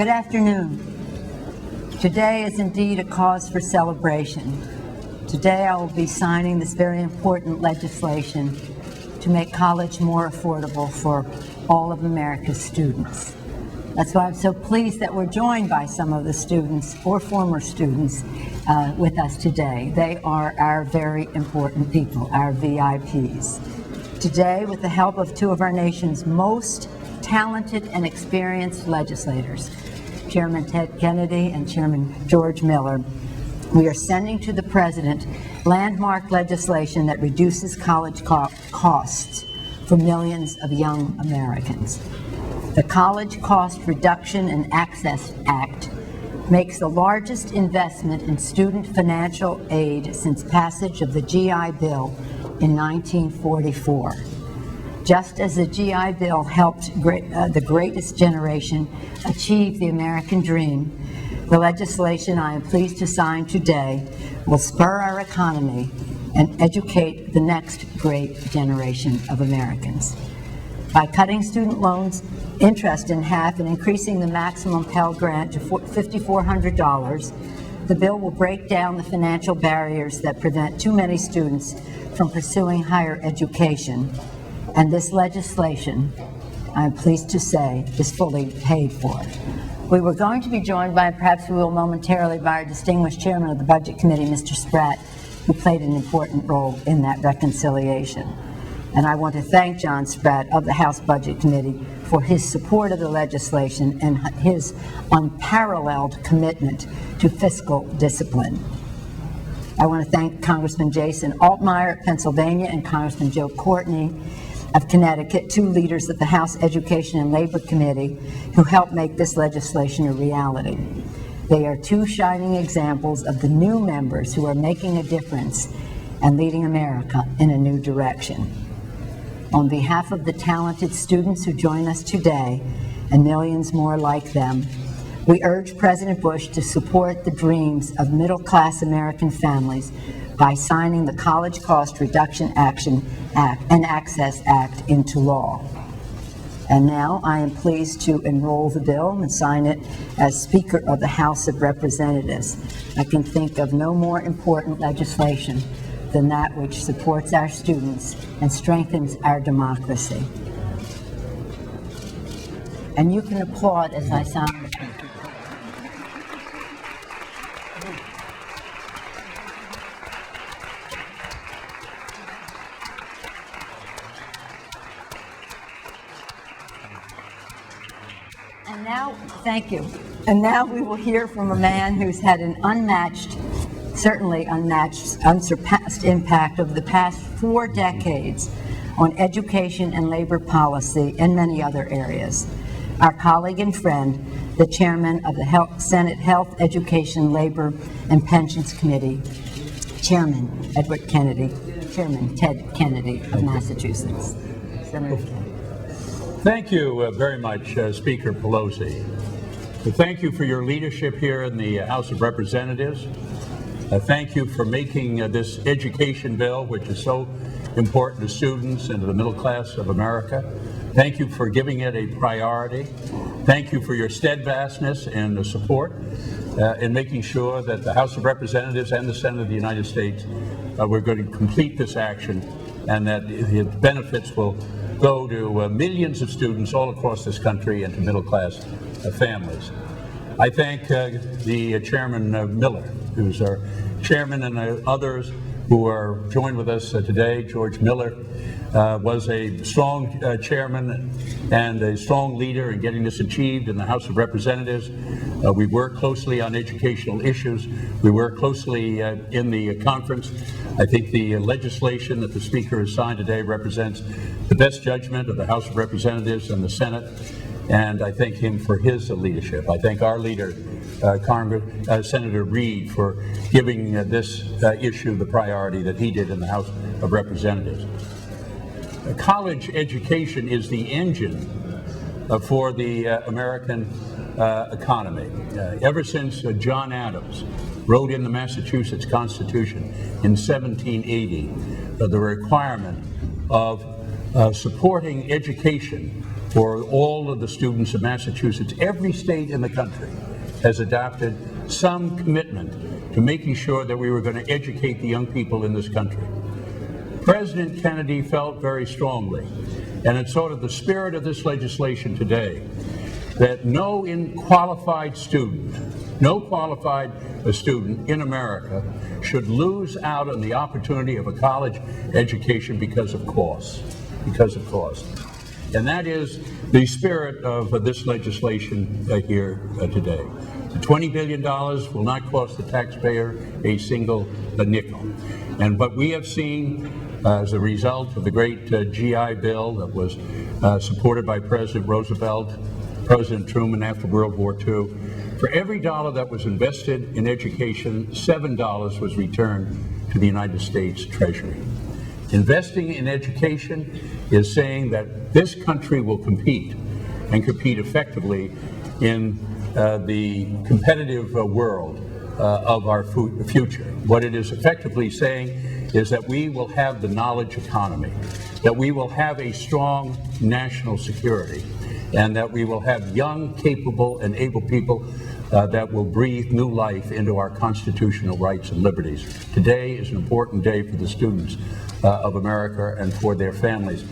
Good afternoon. Today is indeed a cause for celebration. Today I will be signing this very important legislation to make college more affordable for all of America's students. That's why I'm so pleased that we're joined by some of the students or former students with us today. They are our very important people, our VIPs. Today, with the help of two of our nation's most talented and experienced legislators, Chairman Ted Kennedy and Chairman George Miller, we are sending to the President landmark legislation that reduces college costs for millions of young Americans. The College Cost Reduction and Access Act makes the largest investment in student financial aid since passage of the GI Bill in 1944. Just as the GI Bill helped the greatest generation achieve the American dream, the legislation I am pleased to sign today will spur our economy and educate the next great generation of Americans. By cutting student loans interest in half and increasing the maximum Pell Grant to $5,400, the bill will break down the financial barriers that prevent too many students from pursuing higher education. And this legislation, I'm pleased to say, is fully paid for. We were going to be joined by, perhaps we will momentarily, by our distinguished chairman of the Budget Committee, Mr. Spratt, who played an important role in that reconciliation. And I want to thank John Spratt of the House Budget Committee for his support of the legislation and his unparalleled commitment to fiscal discipline. I want to thank Congressman Jason Altmaier of Pennsylvania and Congressman Joe Courtney of Connecticut, two leaders of the House Education and Labor Committee who helped make this legislation a reality. They are two shining examples of the new members who are making a difference and leading America in a new direction. On behalf of the talented students who join us today and millions more like them, we urge President Bush to support the dreams of middle-class American families by signing the College Cost Reduction Act and Access Act into law. And now I am pleased to enroll the bill and sign it as Speaker of the House of Representatives. I can think of no more important legislation than that which supports our students and strengthens our democracy. And you can applaud as I sign it. And now, thank you. And now we will hear from a man who's had an certainly unsurpassed impact over the past 4 decades on education and labor policy and many other areas. Our colleague and friend, the chairman of the Senate Health, Education, Labor, and Pensions Committee, Chairman Ted Kennedy of Massachusetts. Senator Kennedy. Thank you very much, Speaker Pelosi. Thank you for your leadership here in the House of Representatives. Thank you for making this education bill, which is so important to students and to the middle class of America. Thank you for giving it a priority. Thank you for your steadfastness and the support in making sure that the House of Representatives and the Senate of the United States, we're going to complete this action and that the benefits will go to millions of students all across this country and to middle-class families. I thank the Chairman Miller, who's our chairman, and others who are joined with us today. George Miller was a strong chairman and a strong leader in getting this achieved in the House of Representatives. We work closely on educational issues. We work closely in the conference. I think the legislation that the Speaker has signed today represents the best judgment of the House of Representatives and the Senate, and I thank him for his leadership. I thank our leader, Senator Reid, for giving this issue the priority that he did in the House of Representatives. College education is the engine for the American economy. Ever since John Adams wrote in the Massachusetts Constitution in 1780 the requirement of supporting education for all of the students of Massachusetts. Every state in the country has adopted some commitment to making sure that we were going to educate the young people in this country. President Kennedy felt very strongly, and it's sort of the spirit of this legislation today, that no qualified student in America should lose out on the opportunity of a college education because of cost. And that is the spirit of this legislation here today. The $20 billion will not cost the taxpayer a single nickel. But we have seen, as a result of the great GI Bill that was supported by President Roosevelt, President Truman after World War II, for every dollar that was invested in education, $7 was returned to the United States Treasury. Investing in education is saying that this country will compete, and compete effectively in the competitive world of our future. What it is effectively saying is that we will have the knowledge economy, that we will have a strong national security, and that we will have young, capable, and able people that will breathe new life into our constitutional rights and liberties. Today is an important day for the students of America and for their families.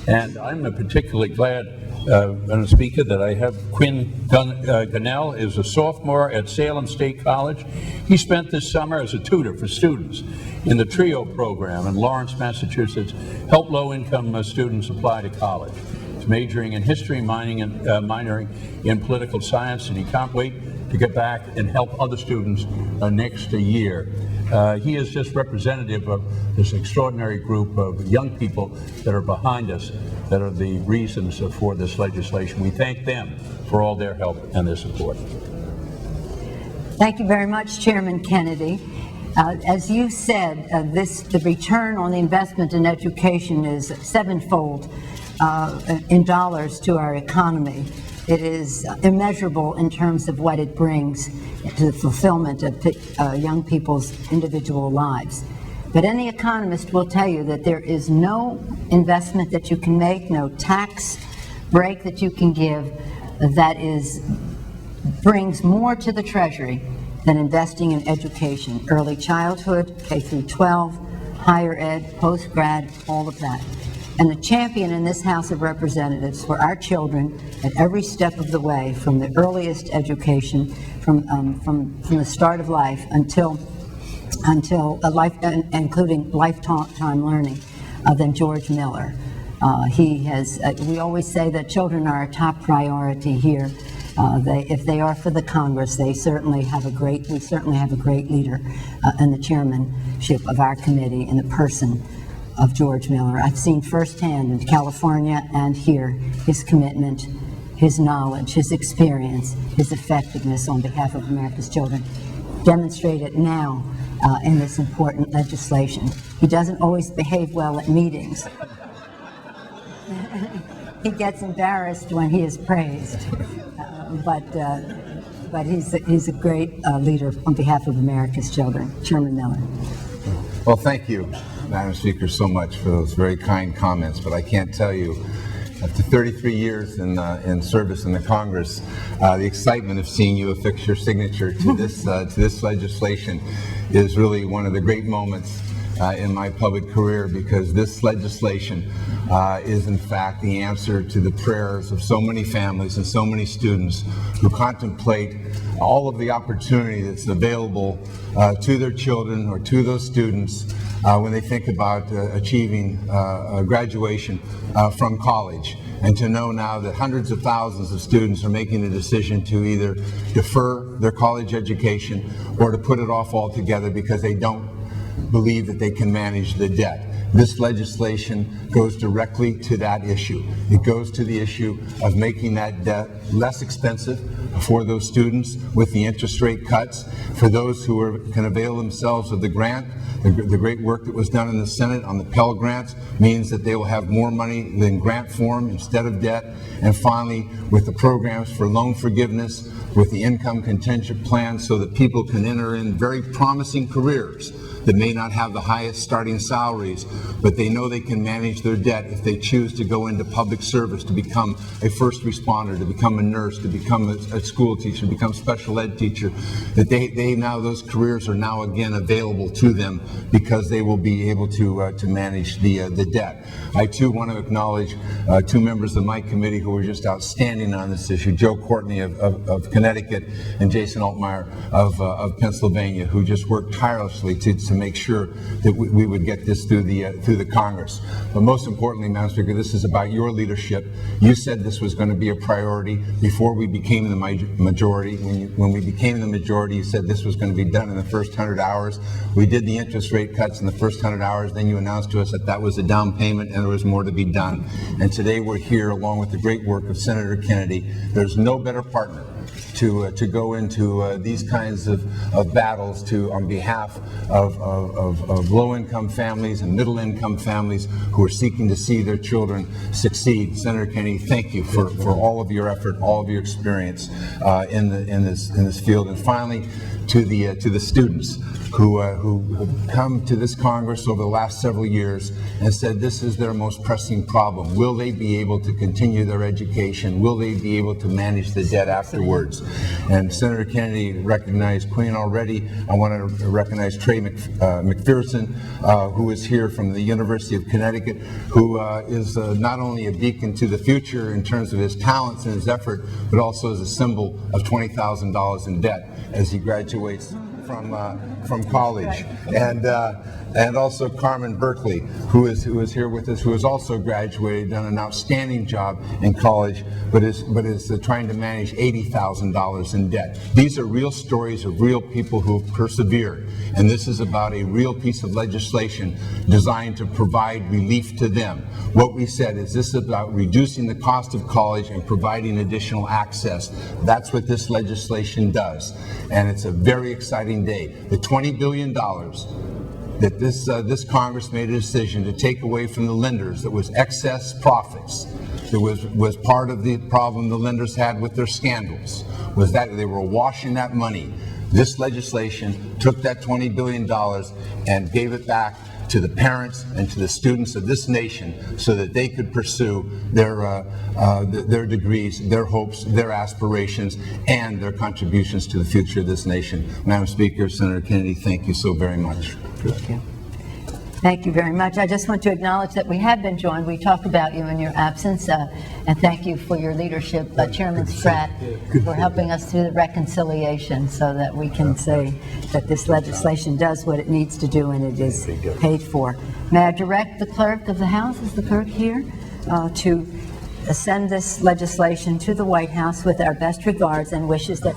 And I'm particularly glad, Madam Speaker, that I have Quinn Gunnell is a sophomore at Salem State College. He spent this summer as a tutor for students in the TRIO program in Lawrence, Massachusetts, help low-income students apply to college. He's majoring in history, minoring in political science, and he can't wait to get back and help other students next year. He is just representative of this extraordinary group of young people that are behind us, that are the reasons for this legislation. We thank them for all their help and their support. Thank you very much, Chairman Kennedy. As you said, the return on the investment in education is sevenfold in dollars to our economy. It is immeasurable in terms of what it brings to the fulfillment of young people's individual lives. But any economist will tell you that there is no investment that you can make, no tax break that you can give that brings more to the Treasury than investing in education, early childhood, K through 12, higher ed, post-grad, all of that. And the champion in this House of Representatives for our children at every step of the way, from the earliest education, from the start of life until including lifetime learning, than George Miller. We always say that children are a top priority here. If they are for the Congress, we certainly have a great leader in the chairmanship of our committee in the person of George Miller. I've seen firsthand in California and here his commitment, his knowledge, his experience, his effectiveness on behalf of America's children. Demonstrate it now in this important legislation. He doesn't always behave well at meetings. He gets embarrassed when he is praised, but he's a great leader on behalf of America's children. Chairman Miller. Well, thank you, Madam Speaker, so much for those very kind comments, but I can't tell you, after 33 years in service in the Congress, the excitement of seeing you affix your signature to this legislation is really one of the great moments in my public career, because this legislation is in fact the answer to the prayers of so many families and so many students who contemplate all of the opportunity that's available to their children or to those students when they think about achieving graduation from college. And to know now that hundreds of thousands of students are making a decision to either defer their college education or to put it off altogether because they don't believe that they can manage the debt. This legislation goes directly to that issue. It goes to the issue of making that debt less expensive for those students with the interest rate cuts. For those who can avail themselves of the grant, the great work that was done in the Senate on the Pell Grants means that they will have more money in grant form instead of debt. And finally, with the programs for loan forgiveness, with the income contingent plan, so that people can enter in very promising careers that may not have the highest starting salaries, but they know they can manage their debt if they choose to go into public service, to become a first responder, to become a nurse, to become a school teacher, to become special ed teacher, that they now, those careers are now again available to them because they will be able to manage the debt. I too want to acknowledge two members of my committee who were just outstanding on this issue, Joe Courtney of Connecticut and Jason Altmeyer of Pennsylvania, who just worked tirelessly to make sure that we would get this through the Congress. But most importantly, Madam Speaker, this is about your leadership. You said this was going to be a priority before we became the majority. When we became the majority, you said this was going to be done in the first 100 hours. We did the interest rate cuts in the first 100 hours. Then you announced to us that that was a down payment and there was more to be done. And today we're here along with the great work of Senator Kennedy. There's no better partner to go into these kinds of battles on behalf of low-income families and middle-income families who are seeking to see their children succeed. Senator Kennedy, thank you for all of your effort, all of your experience in this field. And finally, to the students who have come to this Congress over the last several years and said this is their most pressing problem. Will they be able to continue their education? Will they be able to manage the debt afterwards? And Senator Kennedy recognized Queen already. I want to recognize Trey McPherson, who is here from the University of Connecticut, who is not only a beacon to the future in terms of his talents and his effort, but also as a symbol of $20,000 in debt as he graduates from college, and also Carmen Berkeley, who is here with us, who has also graduated, done an outstanding job in college, but is trying to manage $80,000 in debt. These are real stories of real people who have persevered, and this is about a real piece of legislation designed to provide relief to them. What we said is this is about reducing the cost of college and providing additional access. That's what this legislation does, and it's a very exciting day. The $20 billion that this Congress made a decision to take away from the lenders, that was excess profits, that was part of the problem the lenders had with their scandals, was that they were washing that money. This legislation took that $20 billion and gave it back to the parents and to the students of this nation so that they could pursue their degrees, their hopes, their aspirations, and their contributions to the future of this nation. Madam Speaker, Senator Kennedy, thank you so very much. Thank you. Thank you very much. I just want to acknowledge that we have been joined. We talked about you in your absence, and thank you for your leadership, Chairman Spratt, for helping us through the reconciliation so that we can say that this legislation does what it needs to do and it is paid for. May I direct the clerk of the House, is the clerk here, to send this legislation to the White House with our best regards and wishes that